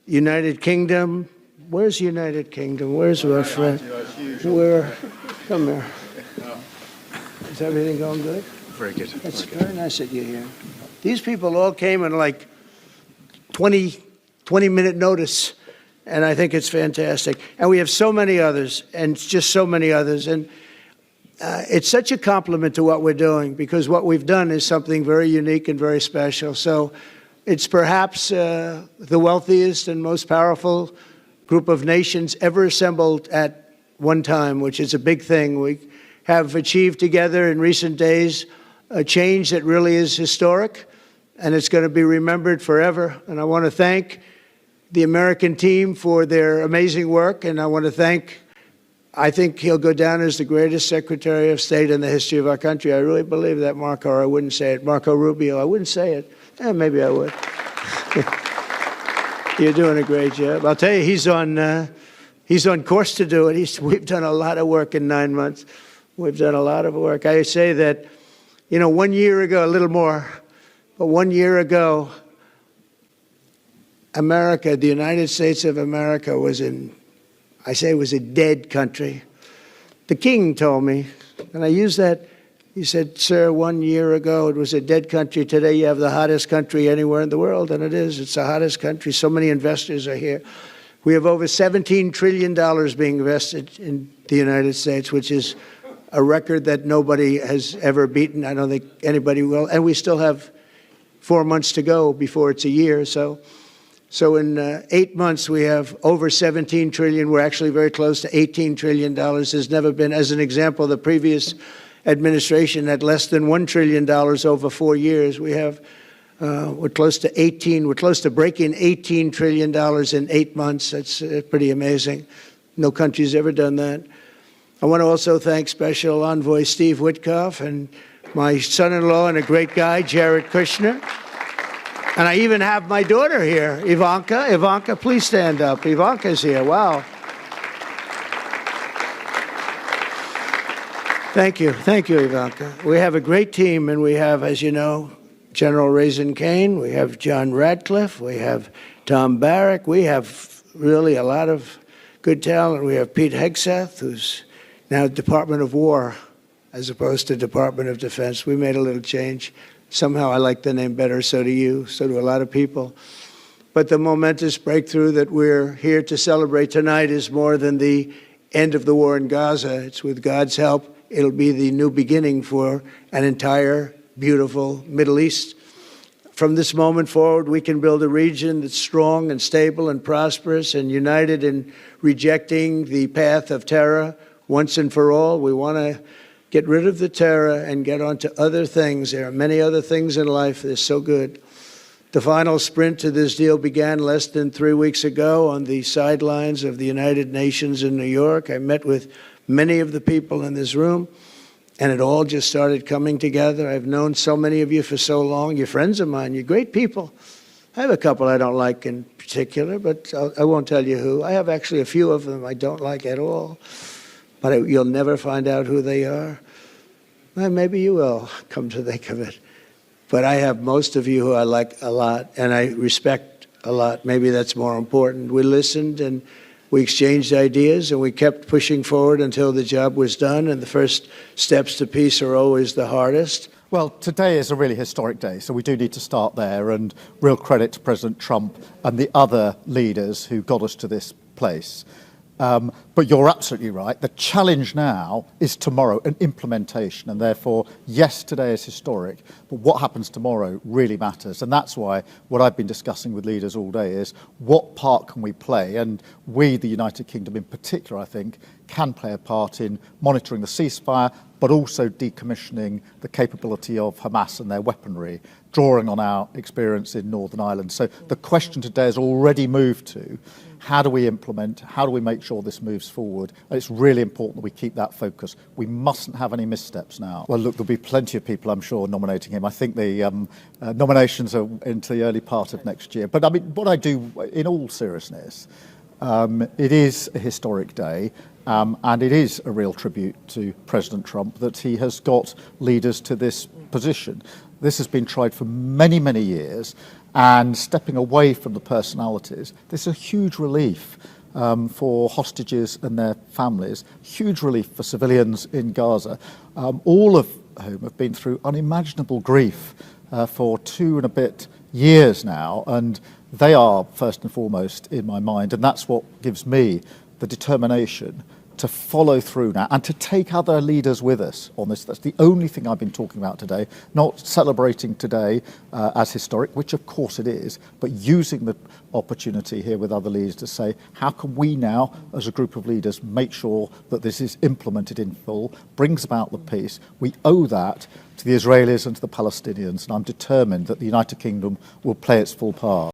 United Kingdom. Where's United Kingdom? Where's our friend? Where? Come here. Is everything going good? Very good. That's very nice that you're here. These people all came in like 20-minute notice, and I think it's fantastic. And we have so many others, and just so many others. And it's such a compliment to what we're doing, because what we've done is something very unique and very special. So it's perhaps the wealthiest and most powerful group of nations ever assembled at one time, which is a big thing. We have achieved together in recent days a change that really is historic, and it's going to be remembered forever. And I want to thank the American team for their amazing work, and I want to thank, I think he'll go down as the greatest Secretary of State in the history of our country. I really believe that, Marco, or I wouldn't say it. Marco Rubio, I wouldn't say it. Maybe I would. You're doing a great job. I'll tell you, he's on course to do it. We've done a lot of work in 9 months. We've done a lot of work. I say that, 1 year ago, a little more, but 1 year ago, America, the United States of America was was a dead country. The king told me, and I use that, he said, sir, 1 year ago it was a dead country. Today you have the hottest country anywhere in the world, and it is. It's the hottest country. So many investors are here. We have over $17 trillion being invested in the United States, which is a record that nobody has ever beaten. I don't think anybody will. And we still have 4 months to go before it's a year. So in 8 months, we have over 17 trillion. We're actually very close to $18 trillion. There's never been, as an example, the previous administration had less than $1 trillion over 4 years. We have, we're close to breaking $18 trillion in 8 months. That's pretty amazing. No country's ever done that. I want to also thank Special Envoy Steve Witkoff and my son-in-law and a great guy, Jared Kushner. And I even have my daughter here, Ivanka. Ivanka, please stand up. Ivanka's here. Wow. Thank you. Thank you, Ivanka. We have a great team, and we have, as you know, General Raisin Kane. We have John Radcliffe. We have Tom Barrack. We have really a lot of good talent. We have Pete Hegseth, who's now Department of War as opposed to Department of Defense. We made a little change. Somehow I like the name better, so do you, so do a lot of people. But the momentous breakthrough that we're here to celebrate tonight is more than the end of the war in Gaza. It's with God's help. It'll be the new beginning for an entire beautiful Middle East. From this moment forward, we can build a region that's strong and stable and prosperous and united in rejecting the path of terror once and for all. We want to get rid of the terror and get on to other things. There are many other things in life that are so good. The final sprint to this deal began less than 3 weeks ago on the sidelines of the United Nations in New York. I met with many of the people in this room, and it all just started coming together. I've known so many of you for so long. You're friends of mine. You're great people. I have a couple I don't like in particular, but I won't tell you who. I have actually a few of them I don't like at all, but you'll never find out who they are. Well, maybe you will, come to think of it. But I have most of you who I like a lot, and I respect a lot. Maybe that's more important. We listened, and we exchanged ideas, and we kept pushing forward until the job was done, and the first steps to peace are always the hardest. Well, today is a really historic day, so we do need to start there, and real credit to President Trump and the other leaders who got us to this place. But you're absolutely right. The challenge now is tomorrow, an implementation. And therefore, yes, today is historic, but what happens tomorrow really matters. And that's why what I've been discussing with leaders all day is what part can we play? And we, the United Kingdom in particular, I think, can play a part in monitoring the ceasefire, but also decommissioning the capability of Hamas and their weaponry, drawing on our experience in Northern Ireland. So the question today has already moved to how do we implement, how do we make sure this moves forward? And it's really important that we keep that focus. We mustn't have any missteps now. Well, look, there'll be plenty of people, I'm sure, nominating him. I think the nominations are into the early part of next year. But I mean, what I do, in all seriousness, it is a historic day. And it is a real tribute to President Trump that he has got leaders to this position. This has been tried for many, many years. and stepping away from the personalities, this is a huge relief for hostages and their families, huge relief for civilians in Gaza, all of whom have been through unimaginable grief for 2 and a bit years now, and they are first and foremost in my mind, and that's what gives me the determination to follow through now and to take other leaders with us on this. That's the only thing I've been talking about today, not celebrating today as historic, which of course it is, but using the opportunity here with other leaders to say, how can we now, as a group of leaders, make sure that this is implemented in full, brings about the peace? We owe that to the Israelis and to the Palestinians, and I'm determined that the United Kingdom will play its full part.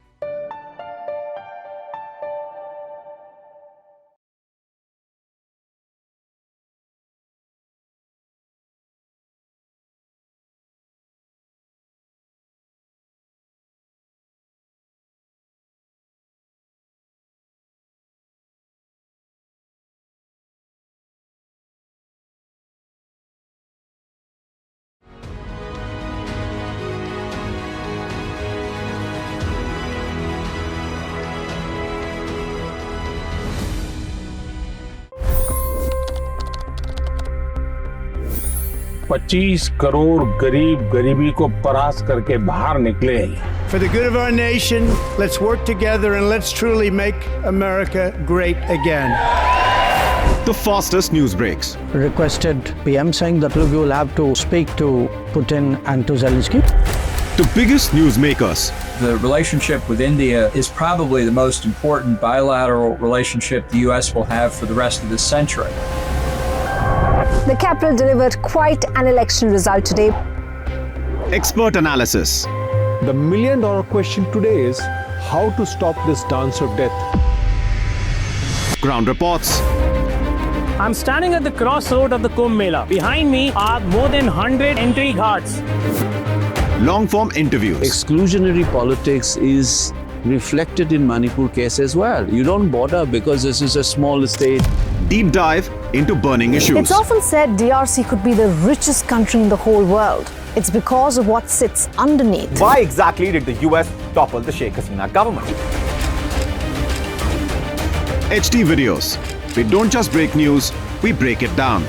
$25 crore गरीब गरीबी को परास्त करके बाहर निकले। For the good of our nation, let's work together and let's truly make America great again. The fastest news breaks. Requested PM saying that look, you will have to speak to Putin and to Zelensky. The biggest news makers. The relationship with India is probably the most important bilateral relationship the U.S. will have for the rest of this century. The capital delivered quite an election result today. Expert analysis. The million-dollar question today is how to stop this dance of death. Ground reports. I'm standing at the crossroad of the Kumbh Mela. Behind me are more than 100 entry ghats. Long-form interviews. Exclusionary politics is reflected in Manipur case as well. You don't bother because this is a small state. Deep dive into burning issues. It's often said DRC could be the richest country in the whole world. It's because of what sits underneath. Why exactly did the US topple the Sheikh Hasina government? HD videos. We don't just break news, we break it down.